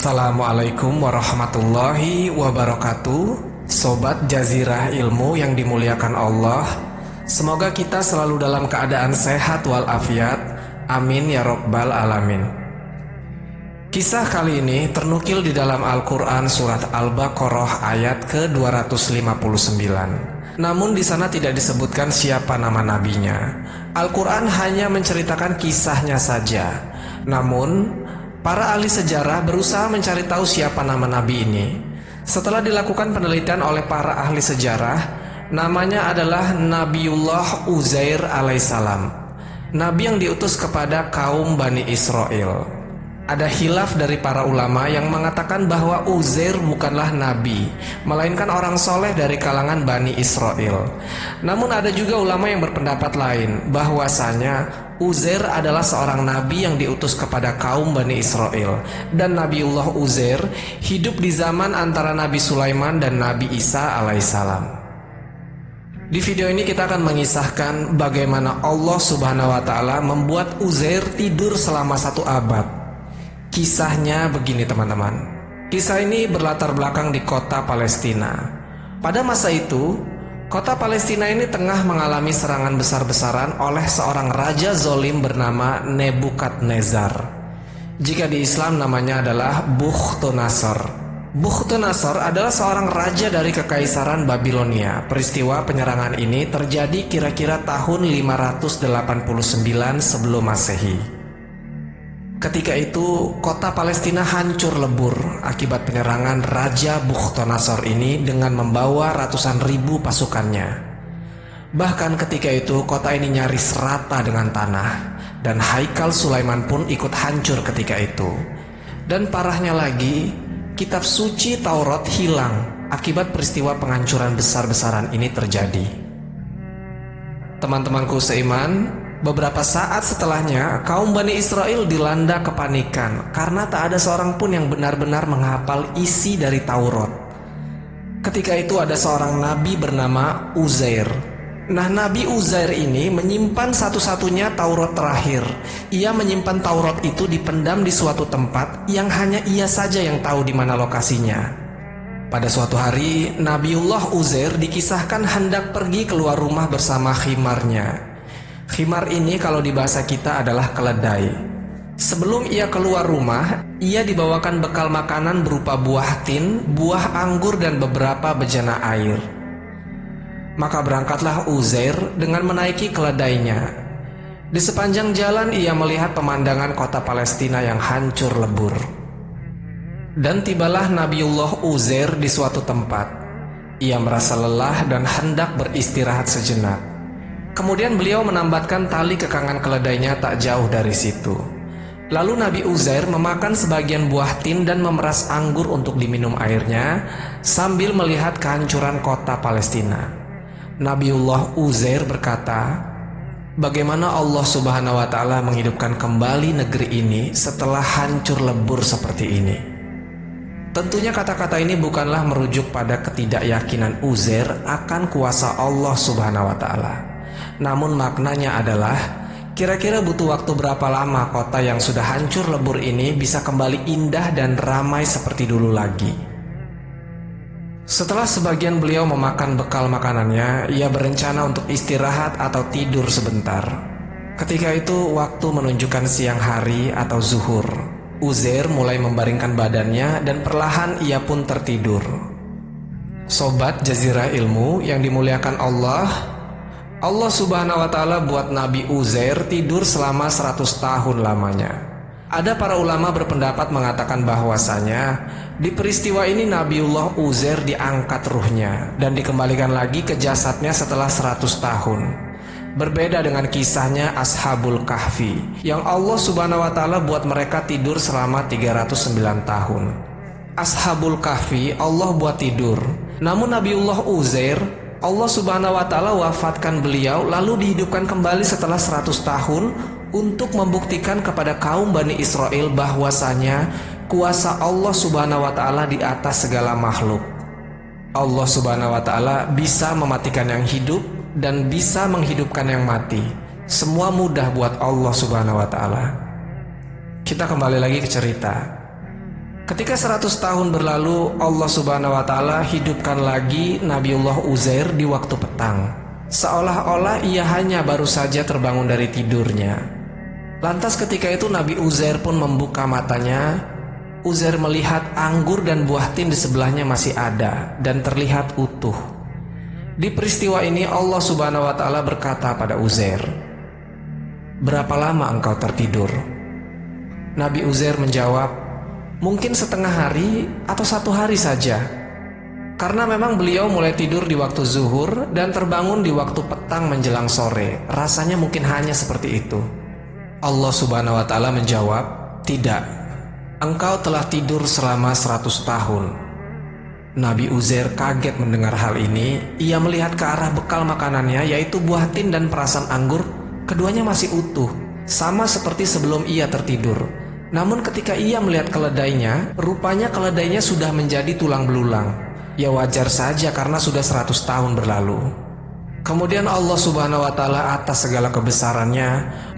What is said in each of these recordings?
Assalamualaikum warahmatullahi wabarakatuh. Sobat Jazirah Ilmu yang dimuliakan Allah, semoga kita selalu dalam keadaan sehat walafiat. Amin ya Rabbal Alamin. Kisah kali ini ternukil di dalam Al-Quran surat Al-Baqarah ayat ke-259. Namun di sana tidak disebutkan siapa nama nabinya. Al-Quran hanya menceritakan kisahnya saja. Namun para ahli sejarah berusaha mencari tahu siapa nama nabi ini. Setelah dilakukan penelitian oleh para ahli sejarah, namanya adalah Nabiullah Uzair alaihissalam, nabi yang diutus kepada kaum Bani Israel. Ada khilaf dari para ulama yang mengatakan bahwa Uzair bukanlah nabi, melainkan orang soleh dari kalangan Bani Israel. Namun ada juga ulama yang berpendapat lain, bahwasanya Uzair adalah seorang nabi yang diutus kepada kaum Bani Israel. Dan Nabiullah Uzair hidup di zaman antara Nabi Sulaiman dan Nabi Isa alaihissalam. Di video ini kita akan mengisahkan bagaimana Allah subhanahu wa ta'ala membuat Uzair tidur selama 1 abad. Kisahnya begini teman-teman. Kisah ini berlatar belakang di kota Palestina. Pada masa itu, kota Palestina ini tengah mengalami serangan besar-besaran oleh seorang raja zolim bernama Nebukadnezar. Jika di Islam namanya adalah Bukhtunasar. Bukhtunasar adalah seorang raja dari kekaisaran Babilonia. Peristiwa penyerangan ini terjadi kira-kira tahun 589 sebelum Masehi. Ketika itu, kota Palestina hancur lebur akibat penyerangan Raja Bukhtunasar ini dengan membawa ratusan ribu pasukannya. Bahkan ketika itu, kota ini nyaris rata dengan tanah, dan Haikal Sulaiman pun ikut hancur ketika itu. Dan parahnya lagi, kitab suci Taurat hilang akibat peristiwa penghancuran besar-besaran ini terjadi. Teman-temanku seiman, beberapa saat setelahnya, kaum Bani Israel dilanda kepanikan karena tak ada seorang pun yang benar-benar menghafal isi dari Taurat. Ketika itu ada seorang nabi bernama Uzair. Nah, Nabi Uzair ini menyimpan satu-satunya Taurat terakhir. Ia menyimpan Taurat itu dipendam di suatu tempat yang hanya ia saja yang tahu di mana lokasinya. Pada suatu hari, Nabiullah Uzair dikisahkan hendak pergi keluar rumah bersama khimarnya. Khimar ini kalau di bahasa kita adalah keledai. Sebelum ia keluar rumah, ia dibawakan bekal makanan berupa buah tin, buah anggur dan beberapa bejana air. Maka berangkatlah Uzair dengan menaiki keledainya. Di sepanjang jalan ia melihat pemandangan kota Palestina yang hancur lebur. Dan tibalah Nabiullah Uzair di suatu tempat. Ia merasa lelah dan hendak beristirahat sejenak. Kemudian beliau menambatkan tali kekangan keledainya tak jauh dari situ. Lalu Nabi Uzair memakan sebagian buah tin dan memeras anggur untuk diminum airnya sambil melihat kehancuran kota Palestina. Nabiullah Uzair berkata, bagaimana Allah subhanahu wa ta'ala menghidupkan kembali negeri ini setelah hancur lebur seperti ini. Tentunya kata-kata ini bukanlah merujuk pada ketidakyakinan Uzair akan kuasa Allah subhanahu wa ta'ala. Namun maknanya adalah, kira-kira butuh waktu berapa lama kota yang sudah hancur lebur ini bisa kembali indah dan ramai seperti dulu lagi. Setelah sebagian beliau memakan bekal makanannya, ia berencana untuk istirahat atau tidur sebentar. Ketika itu waktu menunjukkan siang hari atau zuhur. Uzair mulai membaringkan badannya dan perlahan ia pun tertidur. Sobat Jazirah Ilmu yang dimuliakan Allah, Allah subhanahu wa ta'ala buat Nabi Uzair tidur selama 100 tahun lamanya. Ada para ulama berpendapat mengatakan bahwasanya di peristiwa ini Nabiullah Uzair diangkat ruhnya dan dikembalikan lagi ke jasadnya setelah 100 tahun. Berbeda dengan kisahnya Ashabul Kahfi yang Allah subhanahu wa ta'ala buat mereka tidur selama 309 tahun. Ashabul Kahfi Allah buat tidur, namun Nabiullah Uzair Allah subhanahu wa ta'ala wafatkan beliau lalu dihidupkan kembali setelah 100 tahun untuk membuktikan kepada kaum Bani Israel bahwasanya kuasa Allah subhanahu wa ta'ala di atas segala makhluk. Allah subhanahu wa ta'ala bisa mematikan yang hidup dan bisa menghidupkan yang mati. Semua mudah buat Allah subhanahu wa ta'ala. Kita kembali lagi ke cerita. Ketika 100 tahun berlalu, Allah Subhanahu wa Ta'ala hidupkan lagi Nabiullah Uzair di waktu petang, seolah-olah ia hanya baru saja terbangun dari tidurnya. Lantas ketika itu Nabi Uzair pun membuka matanya. Uzair melihat anggur dan buah tin di sebelahnya masih ada dan terlihat utuh. Di peristiwa ini Allah Subhanahu wa Ta'ala berkata pada Uzair, "Berapa lama engkau tertidur?" Nabi Uzair menjawab, "Mungkin setengah hari atau 1 hari saja." Karena memang beliau mulai tidur di waktu zuhur dan terbangun di waktu petang menjelang sore. Rasanya mungkin hanya seperti itu. Allah Subhanahu wa Ta'ala menjawab, "Tidak, engkau telah tidur selama 100 tahun." Nabi Uzair kaget mendengar hal ini. Ia melihat ke arah bekal makanannya, yaitu buah tin dan perasan anggur. Keduanya masih utuh, sama seperti sebelum ia tertidur. Namun ketika ia melihat keledainya, rupanya keledainya sudah menjadi tulang belulang. Ya wajar saja karena sudah 100 tahun berlalu. Kemudian Allah Subhanahu wa Ta'ala atas segala kebesarannya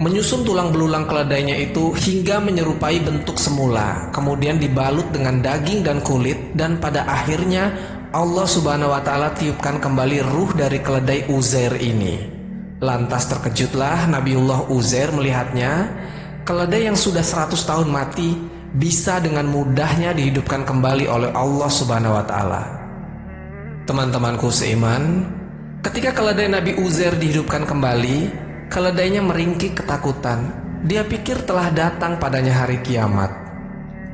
menyusun tulang belulang keledainya itu hingga menyerupai bentuk semula, kemudian dibalut dengan daging dan kulit, dan pada akhirnya Allah Subhanahu wa Ta'ala tiupkan kembali ruh dari keledai Uzair ini. Lantas terkejutlah Nabiullah Uzair melihatnya. Keledai yang sudah 100 tahun mati bisa dengan mudahnya dihidupkan kembali oleh Allah Subhanahu wa Ta'ala. Teman-temanku seiman, ketika keledai Nabi Uzair dihidupkan kembali, keledainya meringkik ketakutan. Dia pikir telah datang padanya hari kiamat.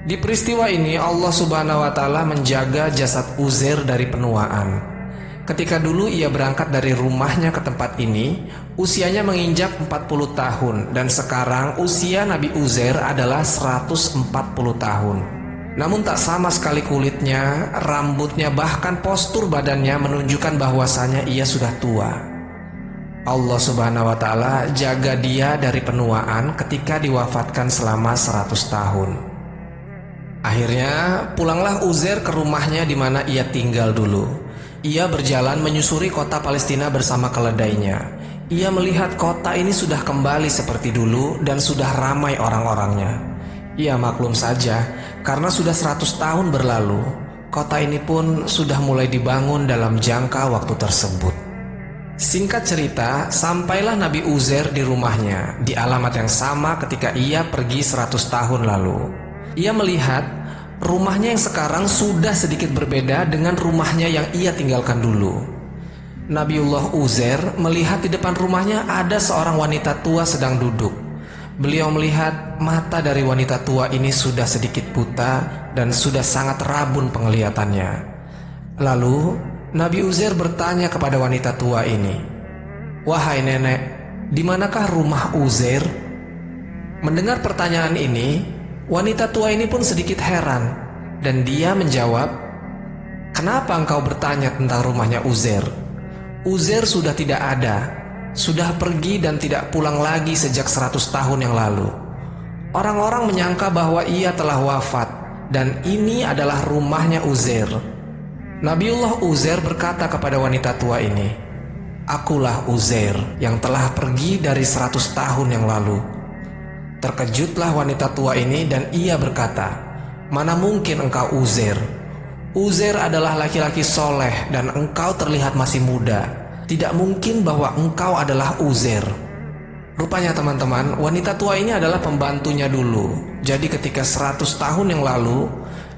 Di peristiwa ini Allah Subhanahu wa Ta'ala menjaga jasad Uzair dari penuaan. Ketika dulu ia berangkat dari rumahnya ke tempat ini, usianya menginjak 40 tahun, dan sekarang usia Nabi Uzair adalah 140 tahun. Namun tak sama sekali kulitnya, rambutnya, bahkan postur badannya menunjukkan bahwasanya ia sudah tua. Allah Subhanahu wa Ta'ala jaga dia dari penuaan ketika diwafatkan selama 100 tahun. Akhirnya pulanglah Uzair ke rumahnya di mana ia tinggal dulu. Ia berjalan menyusuri kota Palestina bersama keledainya. Ia melihat kota ini sudah kembali seperti dulu dan sudah ramai orang-orangnya. Ia maklum saja karena sudah 100 tahun berlalu. Kota ini pun sudah mulai dibangun dalam jangka waktu tersebut. Singkat cerita, sampailah Nabi Uzair di rumahnya di alamat yang sama ketika ia pergi 100 tahun lalu. Ia melihat rumahnya yang sekarang sudah sedikit berbeda dengan rumahnya yang ia tinggalkan dulu. Nabiullah Uzair melihat di depan rumahnya ada seorang wanita tua sedang duduk. Beliau melihat mata dari wanita tua ini sudah sedikit buta dan sudah sangat rabun penglihatannya. Lalu Nabi Uzair bertanya kepada wanita tua ini, "Wahai nenek, di manakah rumah Uzair?" Mendengar pertanyaan ini, wanita tua ini pun sedikit heran, dan dia menjawab, "Kenapa engkau bertanya tentang rumahnya Uzair? Uzair sudah tidak ada, sudah pergi dan tidak pulang lagi sejak 100 tahun yang lalu. Orang-orang menyangka bahwa ia telah wafat, dan ini adalah rumahnya Uzair." Nabiullah Uzair berkata kepada wanita tua ini, "Akulah Uzair yang telah pergi dari 100 tahun yang lalu." Terkejutlah wanita tua ini dan ia berkata, "Mana mungkin engkau Uzair? Uzair adalah laki-laki soleh dan engkau terlihat masih muda. Tidak mungkin bahwa engkau adalah Uzair." Rupanya teman-teman, wanita tua ini adalah pembantunya dulu. Jadi ketika 100 tahun yang lalu,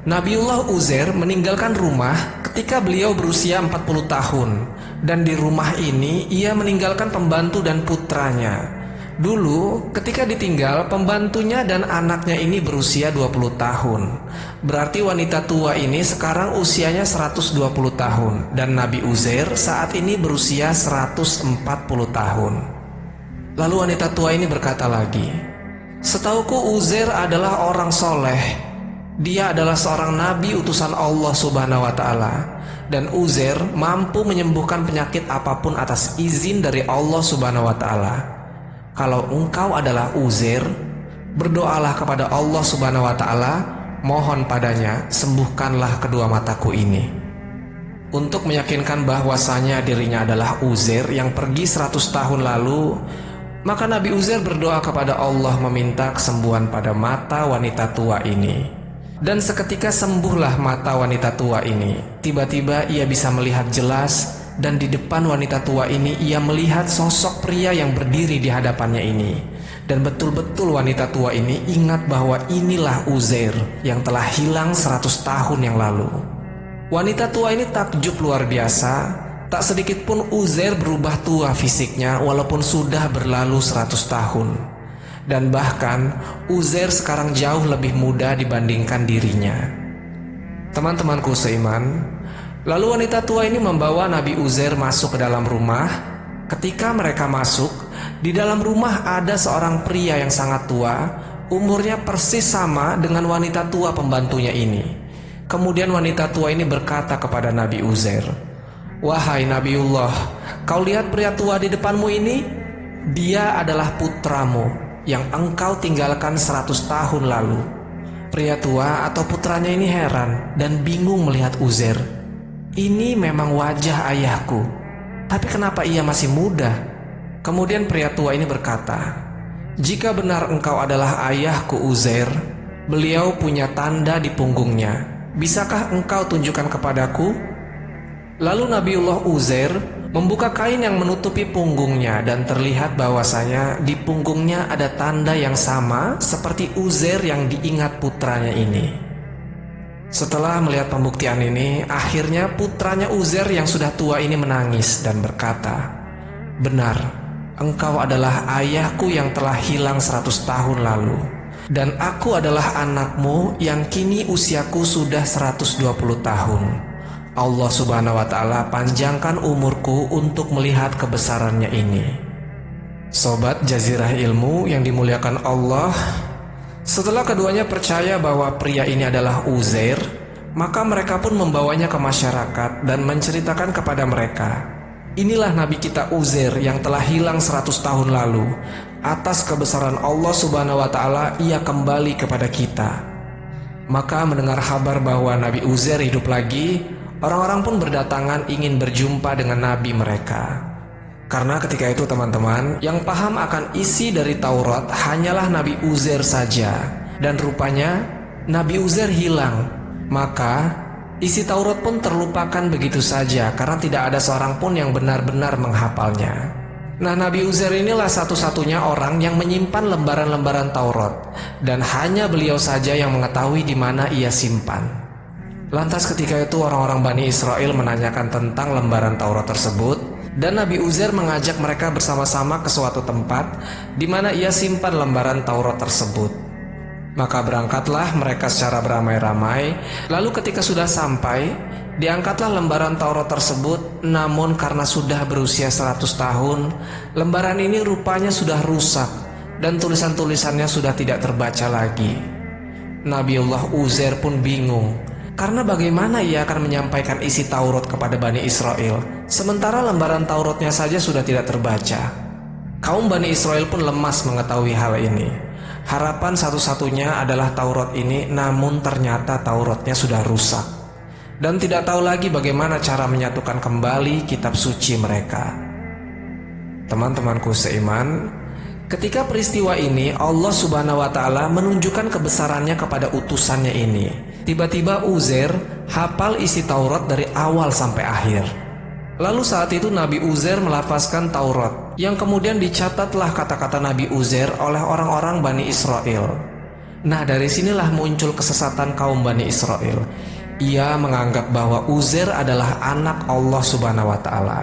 Nabiullah Uzair meninggalkan rumah ketika beliau berusia 40 tahun. Dan di rumah ini ia meninggalkan pembantu dan putranya. Dulu ketika ditinggal, pembantunya dan anaknya ini berusia 20 tahun. Berarti wanita tua ini sekarang usianya 120 tahun. Dan Nabi Uzair saat ini berusia 140 tahun. Lalu wanita tua ini berkata lagi, "Setauku Uzair adalah orang soleh. Dia adalah seorang nabi utusan Allah Subhanahu wa Ta'ala. Dan Uzair mampu menyembuhkan penyakit apapun atas izin dari Allah Subhanahu wa Ta'ala. Kalau engkau adalah Uzair, berdoalah kepada Allah Subhanahu wa Ta'ala, mohon padanya sembuhkanlah kedua mataku ini." Untuk meyakinkan bahwasanya dirinya adalah Uzair yang pergi 100 tahun lalu, maka Nabi Uzair berdoa kepada Allah meminta kesembuhan pada mata wanita tua ini. Dan seketika sembuhlah mata wanita tua ini. Tiba-tiba ia bisa melihat jelas, dan di depan wanita tua ini ia melihat sosok pria yang berdiri di hadapannya ini. Dan betul-betul wanita tua ini ingat bahwa inilah Uzair yang telah hilang 100 tahun yang lalu. Wanita tua ini takjub luar biasa. Tak sedikit pun Uzair berubah tua fisiknya walaupun sudah berlalu 100 tahun. Dan bahkan Uzair sekarang jauh lebih muda dibandingkan dirinya. Teman-temanku seiman, lalu wanita tua ini membawa Nabi Uzair masuk ke dalam rumah. Ketika mereka masuk, di dalam rumah ada seorang pria yang sangat tua, umurnya persis sama dengan wanita tua pembantunya ini. Kemudian wanita tua ini berkata kepada Nabi Uzair, "Wahai Nabiullah, kau lihat pria tua di depanmu ini? Dia adalah putramu yang engkau tinggalkan 100 tahun lalu." Pria tua atau putranya ini heran dan bingung melihat Uzair. Ini memang wajah ayahku, tapi kenapa ia masih muda? Kemudian pria tua ini berkata, "Jika benar engkau adalah ayahku Uzair, beliau punya tanda di punggungnya. Bisakah engkau tunjukkan kepadaku?" Lalu Nabiullah Uzair membuka kain yang menutupi punggungnya dan terlihat bahwasanya di punggungnya ada tanda yang sama seperti Uzair yang diingat putranya ini. Setelah melihat pembuktian ini, akhirnya putranya Uzair yang sudah tua ini menangis dan berkata, "Benar, engkau adalah ayahku yang telah hilang 100 tahun lalu, dan aku adalah anakmu yang kini usiaku sudah 120 tahun. Allah Subhanahu wa Ta'ala panjangkan umurku untuk melihat kebesarannya ini." Sobat Jazirah Ilmu yang dimuliakan Allah, setelah keduanya percaya bahwa pria ini adalah Uzair, maka mereka pun membawanya ke masyarakat dan menceritakan kepada mereka, "Inilah Nabi kita Uzair yang telah hilang 100 tahun lalu. Atas kebesaran Allah Subhanahu wa Ta'ala ia kembali kepada kita." Maka mendengar kabar bahwa Nabi Uzair hidup lagi, orang-orang pun berdatangan ingin berjumpa dengan Nabi mereka. Karena ketika itu teman-teman, yang paham akan isi dari Taurat hanyalah Nabi Uzair saja. Dan rupanya Nabi Uzair hilang. Maka isi Taurat pun terlupakan begitu saja karena tidak ada seorang pun yang benar-benar menghafalnya. Nah, Nabi Uzair inilah satu-satunya orang yang menyimpan lembaran-lembaran Taurat. Dan hanya beliau saja yang mengetahui di mana ia simpan. Lantas ketika itu orang-orang Bani Israel menanyakan tentang lembaran Taurat tersebut, dan Nabi Uzair mengajak mereka bersama-sama ke suatu tempat di mana ia simpan lembaran Taurat tersebut. Maka berangkatlah mereka secara beramai-ramai. Lalu ketika sudah sampai, diangkatlah lembaran Taurat tersebut. Namun karena sudah berusia 100 tahun, lembaran ini rupanya sudah rusak dan tulisan-tulisannya sudah tidak terbaca lagi. Nabiullah Uzair pun bingung, karena bagaimana ia akan menyampaikan isi Taurat kepada Bani Israel, sementara lembaran Tauratnya saja sudah tidak terbaca. Kaum Bani Israel pun lemas mengetahui hal ini. Harapan satu-satunya adalah Taurat ini, namun ternyata Tauratnya sudah rusak. Dan tidak tahu lagi bagaimana cara menyatukan kembali kitab suci mereka. Teman-temanku seiman, ketika peristiwa ini Allah Subhanahu wa Ta'ala menunjukkan kebesarannya kepada utusannya ini. Tiba-tiba Uzair hafal isi Taurat dari awal sampai akhir. Lalu saat itu Nabi Uzair melafazkan Taurat, yang kemudian dicatatlah kata-kata Nabi Uzair oleh orang-orang Bani Israel. Nah, dari sinilah muncul kesesatan kaum Bani Israel. Ia menganggap bahwa Uzair adalah anak Allah Subhanahu wa Ta'ala,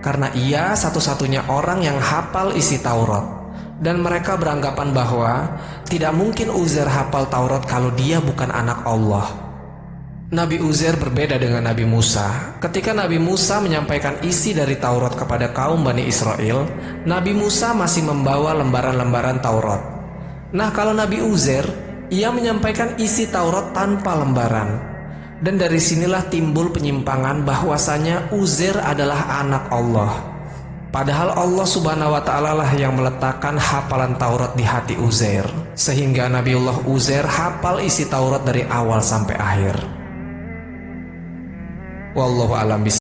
karena ia satu-satunya orang yang hafal isi Taurat. Dan mereka beranggapan bahwa tidak mungkin Uzair hafal Taurat kalau dia bukan anak Allah. Nabi Uzair berbeda dengan Nabi Musa. Ketika Nabi Musa menyampaikan isi dari Taurat kepada kaum Bani Israel, Nabi Musa masih membawa lembaran-lembaran Taurat. Nah, kalau Nabi Uzair, ia menyampaikan isi Taurat tanpa lembaran. Dan dari sinilah timbul penyimpangan bahwasanya Uzair adalah anak Allah. Padahal Allah Subhanahu wa Ta'ala lah yang meletakkan hafalan Taurat di hati Uzair, sehingga Nabiullah Uzair hafal isi Taurat dari awal sampai akhir. Wallahu a'lam bishawab.